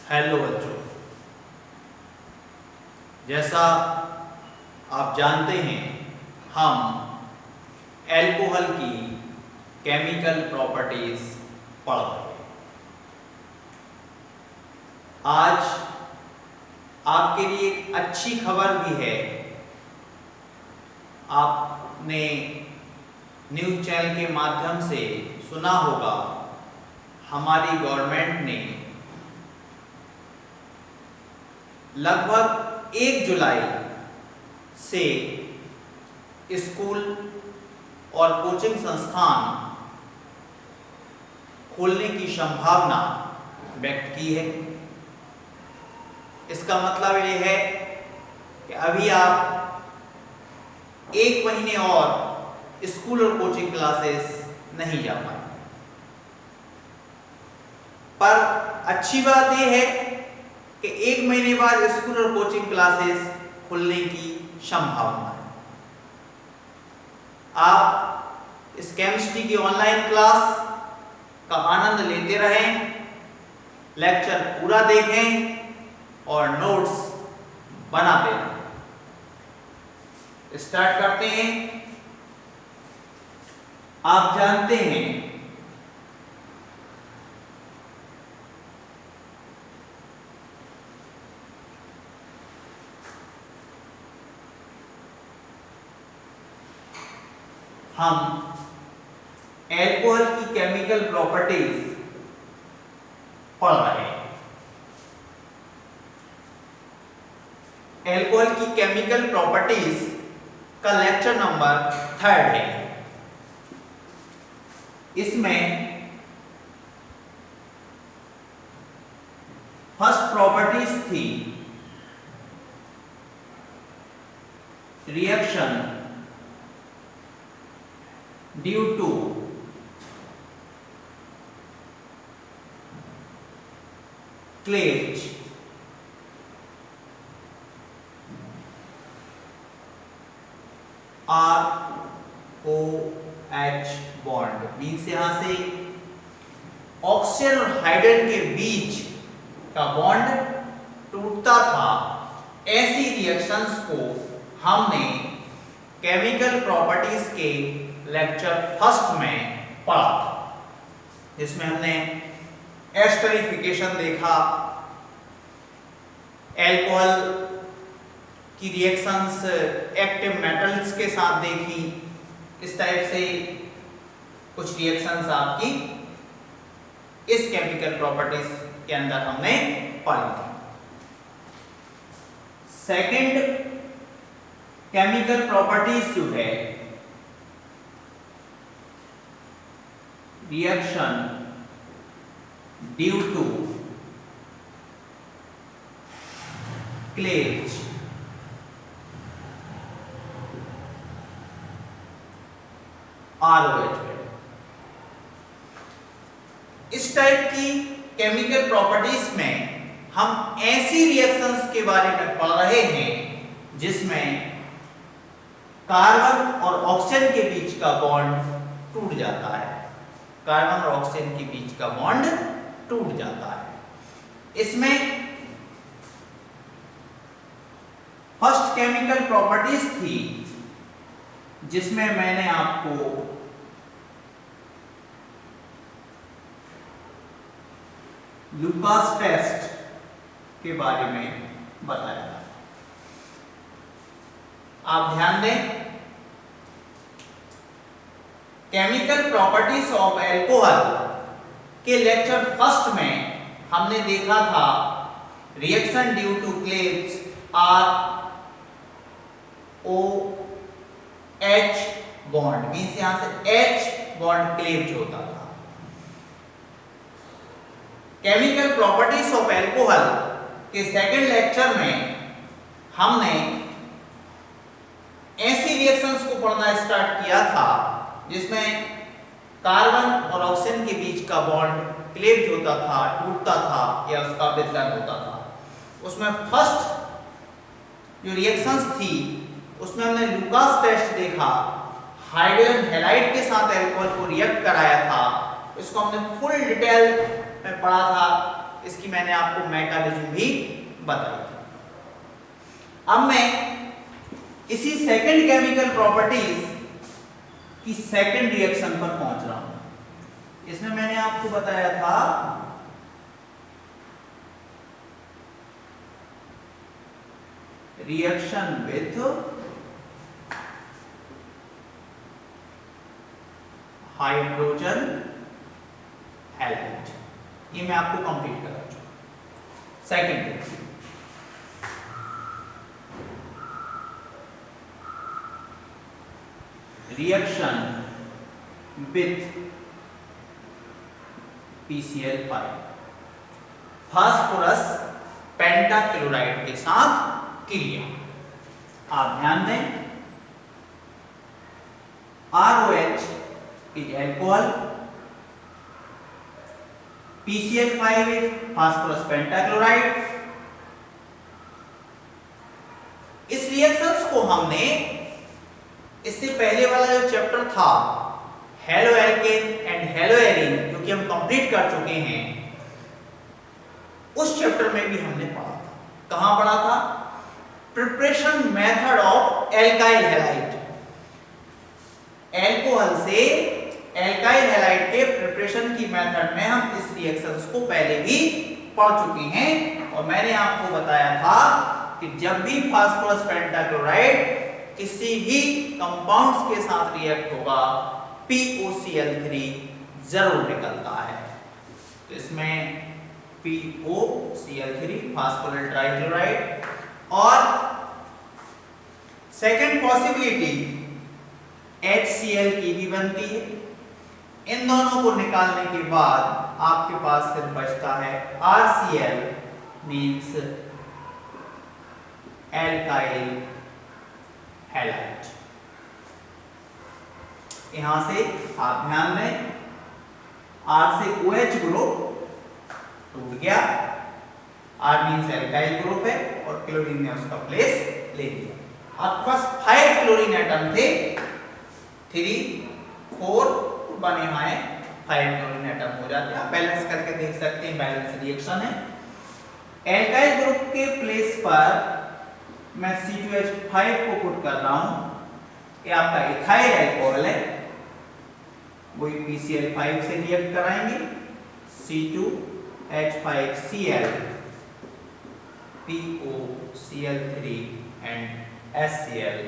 Hello बच्चों, जैसा आप जानते हैं हम एल्कोहल की केमिकल प्रॉपर्टीज पढ़ रहे हैं। आज आपके लिए एक अच्छी खबर भी है। आपने न्यूज़ चैनल के माध्यम से सुना होगा, हमारी गवर्नमेंट ने लगभग 1 जुलाई से स्कूल और कोचिंग संस्थान खोलने की संभावना व्यक्त की है। इसका मतलब ये है कि अभी आप 1 महीने और स्कूल और कोचिंग क्लासेस नहीं जा पाएंगे। पर अच्छी बात यह है कि 1 महीने बाद स्कूल और कोचिंग क्लासेस खुलने की संभावना है। आप इस केमिस्ट्री की ऑनलाइन क्लास का आनंद लेते रहें, लेक्चर पूरा देखें और नोट्स बनाते रहें। स्टार्ट करते हैं। आप जानते हैं हम एल्कोहल की केमिकल प्रॉपर्टीज पढ़ रहे हैं। एल्कोहल की केमिकल प्रॉपर्टीज का लेक्चर नंबर 3 है। इसमें फर्स्ट प्रॉपर्टीज थी reaction due to cleavage ROH bond means यहां से ऑक्सीजन और हाइड्रोजन के बीच का बॉन्ड टूटता था। ऐसी रिएक्शंस को हमने केमिकल प्रॉपर्टीज के लेक्चर फर्स्ट में पढ़ा था, जिसमें हमने एस्टरिफिकेशन देखा, एल्कोहल की रिएक्शंस एक्टिव मेटल्स के साथ देखी। इस टाइप से कुछ रिएक्शंस आपकी इस केमिकल प्रॉपर्टीज के अंदर हमने पढ़ी थी। सेकंड केमिकल प्रॉपर्टीज जो है reaction due to cleavage ROH। इस टाइप की केमिकल प्रॉपर्टीज में हम ऐसी रिएक्शंस के बारे में पढ़ रहे हैं जिसमें कार्बन और ऑक्सीजन के बीच का बॉन्ड टूट जाता है। कार्बन और ऑक्सीजन के बीच का बॉन्ड टूट जाता है। इसमें फर्स्ट केमिकल प्रॉपर्टीज थी जिसमें मैंने आपको लुकास टेस्ट के बारे में बताया। आप ध्यान दें, केमिकल प्रॉपर्टीज ऑफ एल्कोहल के लेक्चर फर्स्ट में हमने देखा था reaction due to cleavage ROH bond means यहां से H बॉन्ड क्लेवेज होता था। केमिकल प्रॉपर्टीज ऑफ एल्कोहल के सेकंड लेक्चर में हमने ऐसी रिएक्शंस को पढ़ना स्टार्ट किया था जिसमें कार्बन और ऑक्सीजन के बीच का बॉन्ड क्लेवेज होता था, टूटता था या उसका विदलन होता था। उसमें फर्स्ट जो रिएक्शंस थी उसमें हमने लुकास टेस्ट देखा, हाइड्रोजन हैलाइड के साथ अल्कोहल को रिएक्ट कराया था। इसको हमने फुल डिटेल में पढ़ा था। इसकी मैंने आपको मैकेनिज्म भी बताई थी। अब मैं इसी सेकंड केमिकल प्रॉपर्टीज की सेकंड रिएक्शन पर पहुंच रहा हूं। इसमें मैंने आपको बताया था रिएक्शन विथ हाइड्रोजन हैलाइड, ये मैं आपको कंप्लीट करा चुका। Second reaction with PCl5, phosphorus pentachloride के साथ क्रिया। आप ध्यान दें, ROH is alcohol, PCl5 is phosphorus pentachloride। इस रिएक्शंस को हमने इससे पहले वाला जो चैप्टर था halo alkane and hello arene, जो कि हम कंप्लीट कर चुके हैं, उस चैप्टर में भी हमने पढ़ा था। कहां पढ़ा था? Preparation method of alkyl halide. Alcohol से एल्काइल हैलाइड के प्रिपरेशन की मेथड में हम इस रिएक्शंस को पहले भी पढ़ चुके हैं, और मैंने आपको बताया था कि जब भी फास्फोरस पेंटाक्लोराइड किसी भी कंपाउंड्स के साथ रिएक्ट होगा POCl3 जरूर निकलता है। तो इसमें POCl3 फास्फोरस ट्राइक्लोराइड, और सेकंड पॉसिबिलिटी HCl की भी बनती है। इन दोनों को निकालने के बाद आपके पास सिर्फ बचता है RCl मींस एल्काइल हैलाइड। यहां से आप ध्यान दें, R से OH ग्रुप टूट गया, R मींस एल्काइल ग्रुप है, और क्लोरीन ने उसका प्लेस ले लिया। आपके पास 5 क्लोरीन एटम थे, 3 4 बने हैं, 5 क्लोरीन एटम हो जाते हैं। आप बैलेंस करके देख सकते हैं, बैलेंस रिएक्शन है। एल्काइल ग्रुप के प्लेस पर मैं C2H5 को पुट कर रहा हूं, ये आपका इथाइल अल्कोहल है, वही PCl5 से रिएक्ट कराएंगे, C2H5Cl POCl3 एंड HCl।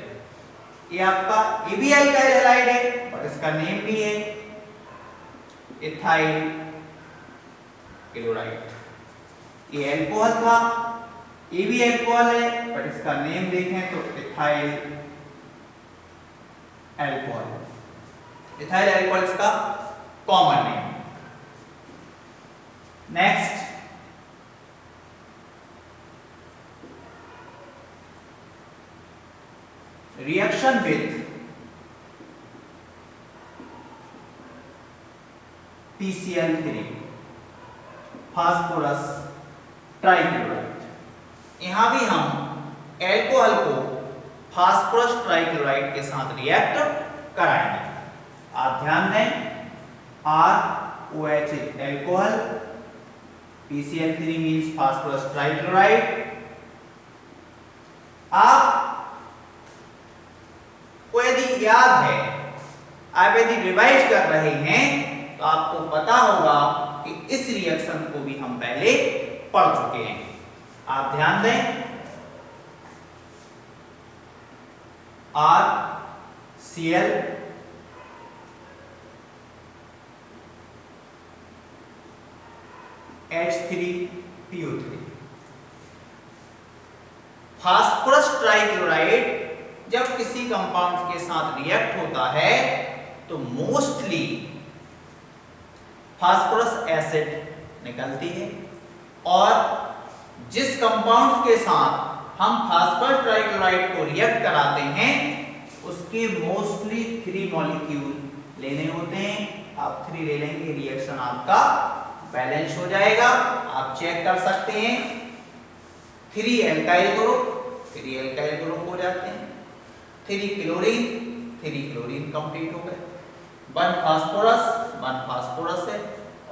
ये आपका ये भी एल्काइल हैलाइड है, और इसका नेम भी है इथाइल क्लोराइड। ये अल्कोहल था, ये भी अल्कोहल है, पर इसका नेम देखें तो इथाइल अल्कोहल। इथाइल अल्कोहल इसका common name. Next reaction with PCl3 phosphorus trichloride. यहां भी हम एल्कोहल को फास्फोरस ट्राइक्लोराइड के साथ रिएक्ट कराएंगे। आप ध्यान दें, ROH alcohol, PCl3 means phosphorus trichloride. आप को यदि याद है, आप यदि रिवाइज कर रहे हैं, तो आपको पता होगा कि इस रिएक्शन को भी हम पहले पढ़ चुके हैं। आप ध्यान दें, RCl H3PO3। फास्फोरस ट्राइक्लोराइड जब किसी कंपाउंड के साथ रिएक्ट होता है तो मोस्टली फास्फोरस एसिड निकलती है, और जिस कंपाउंड के साथ हम फास्फोरस ट्राइक्लोराइड को रिएक्ट कराते हैं उसके मोस्टली 3 मॉलिक्यूल लेने होते हैं। आप 3 ले लेंगे, रिएक्शन आपका बैलेंस हो जाएगा। आप चेक कर सकते हैं, 3 एल्काइल ग्रुप हो जाते हैं, 3 क्लोरीन कंप्लीट हो गए, 1 फास्फोरस है,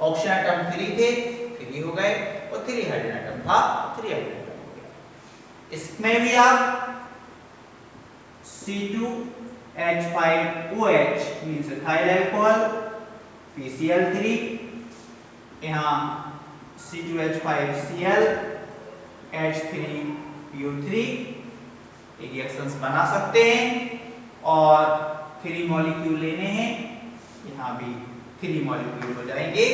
ऑक्सीजन एटम 3 थे, 3 हो गए, और 3 हाइड्रोजन एटम था, 3 हाइड्रोजन एटम हो गया। इसमें भी आप C2H5OH means ethyl alcohol, PCl3, यहाँ C2H5Cl H3PO3 रिएक्शंस बना सकते हैं और 3 मॉलिक्यूल लेने हैं, यहाँ भी 3 मॉलिक्यूल हो जाएंगे,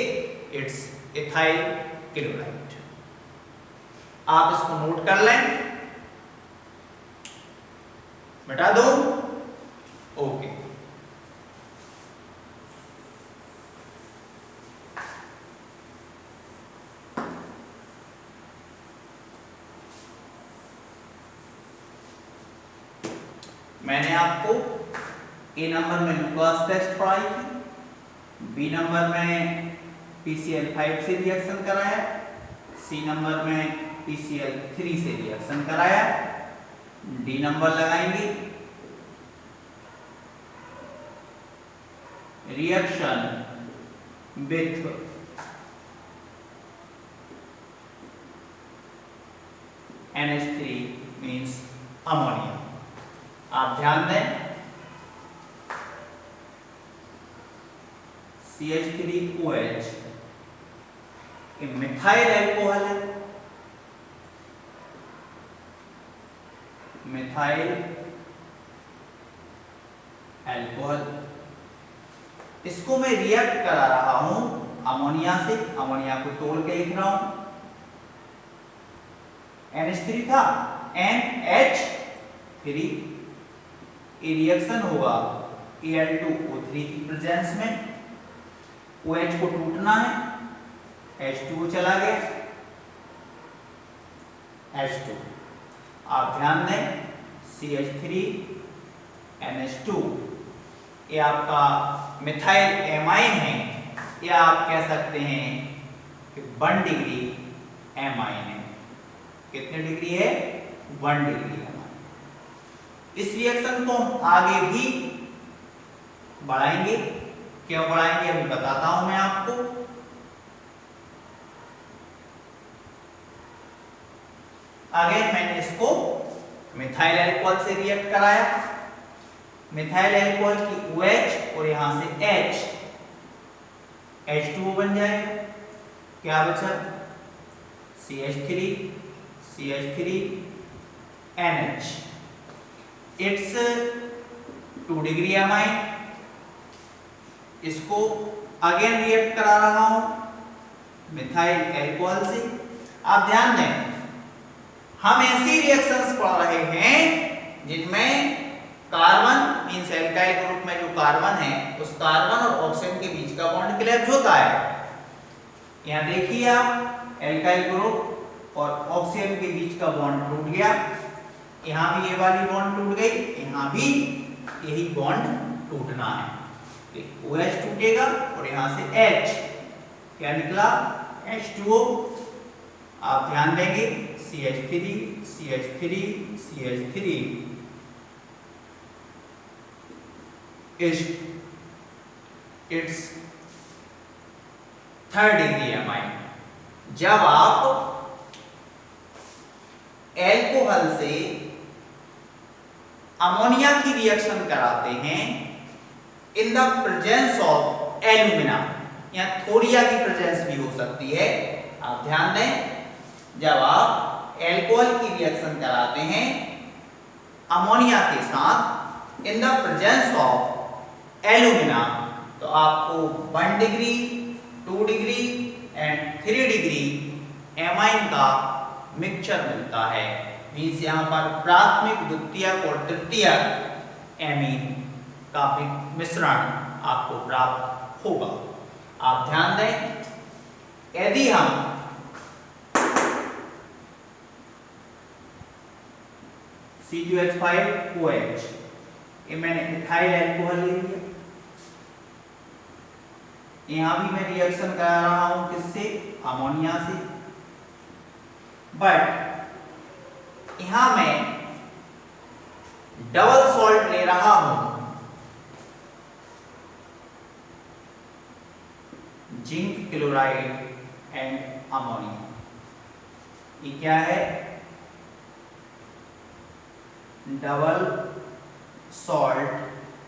इट्स इथाइल क्लोराइड। आप इसको नोट कर लें, बता दो, ओके। मैंने आपको ए नंबर में लुकास टेस्ट पढ़ाई थी, बी नंबर में PCl5 से रिएक्शन कराया, सी नंबर में PCl3 से रिएक्शन कराया, डी नंबर लगाएंगे reaction with NH3 means ammonia. आप ध्यान दें, CH3OH मिथाइल अल्कोहल है, मिथाइल अल्कोहल, इसको मैं रिएक्ट करा रहा हूं अमोनिया से, अमोनिया को तोड़ के लिख रहा हूं, NH3 था, NH3, ये रिएक्शन होगा Al2O3 की प्रेजेंस में, OH को टूटना है, H2O चला गया, H2, आप ध्यान दें CH3NH2 ये आपका मिथाइल एमाइन है, या आप कह सकते हैं कि 1 डिग्री एमाइन है। कितने डिग्री है? 1 डिग्री एमाइन। इस रिएक्शन को हम आगे भी बढ़ाएंगे, क्यों बढ़ाएंगे अभी बताता हूं मैं आपको। आगे मैंने इसको मिथाइल अल्कोहल से रिएक्ट कराया, मिथाइल अल्कोहल की OH और यहां से H, H2O बन जाएगा, क्या बचा? CH3NH, it's 2 degree amine. इसको अगेन रिएक्ट करा रहा हूं मिथाइल अल्कोहल से। आप ध्यान दें, हम ऐसी रिएक्शंस पढ़ रहे हैं जिनमें कार्बन मींस एल्काइल ग्रुप में जो कार्बन है उस कार्बन और ऑक्सीजन के बीच का बॉन्ड क्लैप्स होता है। यहां देखिए आप, एल्काइल ग्रुप और ऑक्सीजन के बीच का बॉन्ड टूट गया, यहां भी ये वाली बॉन्ड टूट गई, यहां भी यही बॉन्ड टूटना है, OH टूटेगा और यहां से H, क्या निकला? H2O। आप ध्यान देंगे CH3 CH3 CH3 is its 3rd degree amine. जब आप एल्कोहल से अमोनिया की रिएक्शन कराते हैं in the presence of alumina, या थोरिया की प्रेजेंस भी हो सकती है। आप ध्यान दें, जब आप एल्कोहल की रिएक्शन कराते हैं अमोनिया के साथ in the presence of alumina, तो आपको 1 degree 2 degree and 3 degree amine का मिक्सचर मिलता है। मीन्स यहाँ पर प्राथमिक, द्वितीयक और तृतीयक एमीन का मिश्रण आपको प्राप्त होगा। आप ध्यान दें, यदि हम C2H5OH, ये मैंने इथाइल अल्कोहल ले लिया, यहां भी मैं रिएक्शन करा रहा हूं किससे? अमोनिया से, बट यहां मैं डबल सॉल्ट ले रहा हूं, जिंक क्लोराइड एंड अमोनिया। ये क्या है? Double salt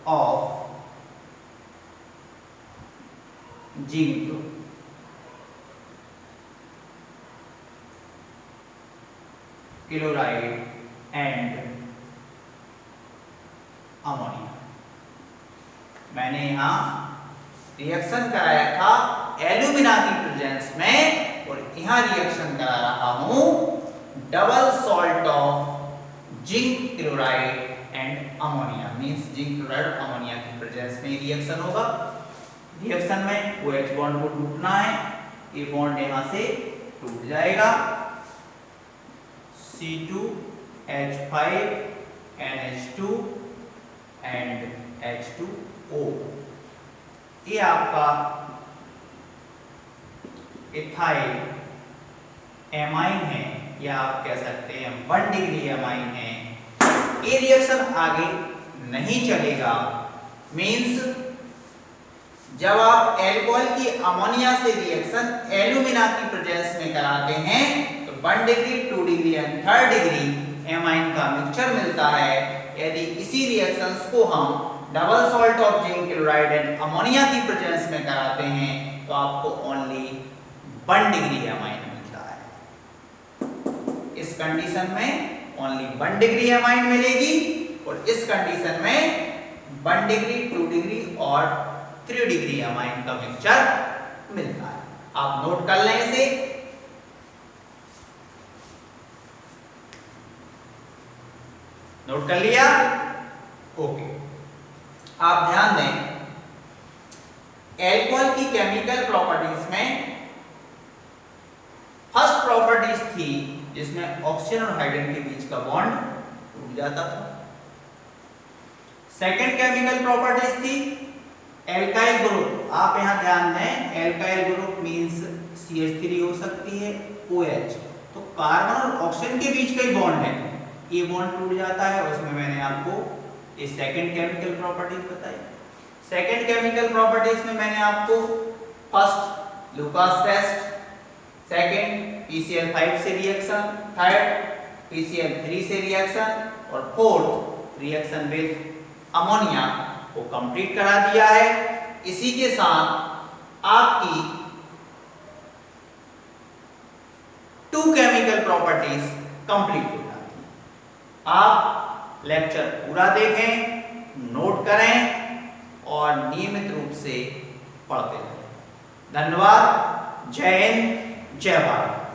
of zinc chloride and ammonia. मैंने यहां रिएक्शन कराया था एल्यूमिना की प्रेजेंस में और यहां रिएक्शन करा रहा हूं double salt of zinc chloride and ammonia. Means zinc chloride ammonia की प्रेजेंस में रिएक्शन होगा। रिएक्शन में OH बॉन्ड को टूटना है, ये बॉन्ड यहां से टूट जाएगा, C2H5 NH2 एंड H2O। ये आपका इथाइल एमाइन है, या आप कह सकते हैं 1 डिग्री एमाइन है। ये रिएक्शन आगे नहीं चलेगा। मींस जब आप एल्कोहल की अमोनिया से रिएक्शन एल्यूमिना की प्रेजेंस में कराते हैं तो 1 degree, 2 degree and 3rd degree amine का मिक्सचर मिलता है। यदि इसी रिएक्शंस को हम double salt of zinc chloride and ammonia की प्रेजेंस में कराते हैं तो आपको ओनली 1 डिग्री एमाइन मिलता है। इस कंडीशन में ओनली 1 डिग्री एमाइन मिलेगी और इस कंडीशन में 1 डिग्री, 2 डिग्री और 3 डिग्री एमाइन का मिक्सचर मिलता है। आप नोट कर लें इसे। नोट कर लिया? ओके। आप ध्यान दें, एल्कोहल की केमिकल प्रॉपर्टीज में फर्स्ट प्रॉपर्टीज थी जिसमें ऑक्सीजन और हाइड्रोजन के बीच का बॉन्ड टूट जाता था। सेकंड केमिकल प्रॉपर्टीज थी एल्काइल ग्रुप। आप यहां ध्यान दें, एल्काइल ग्रुप मींस CH3 हो सकती है, OH। तो कार्बन और ऑक्सीजन के बीच का ही बॉन्ड है, ये बॉन्ड टूट जाता है। उसमें मैंने आपको ये सेकंड केमिकल प्रॉपर्टीज बताई। सेकंड केमिकल प्रॉपर्टीज में मैंने आपको first Lucas test, second PCl5 से रिएक्शन, थर्ड PCl3 से रिएक्शन और फोर्थ रिएक्शन विद अमोनिया को कंप्लीट करा दिया है। इसी के साथ आपकी 2 केमिकल प्रॉपर्टीज कंप्लीट हो जाती है। आप लेक्चर पूरा देखें, नोट करें और नियमित रूप से पढ़ते रहें। धन्यवाद। जय हिंद, जय भारत।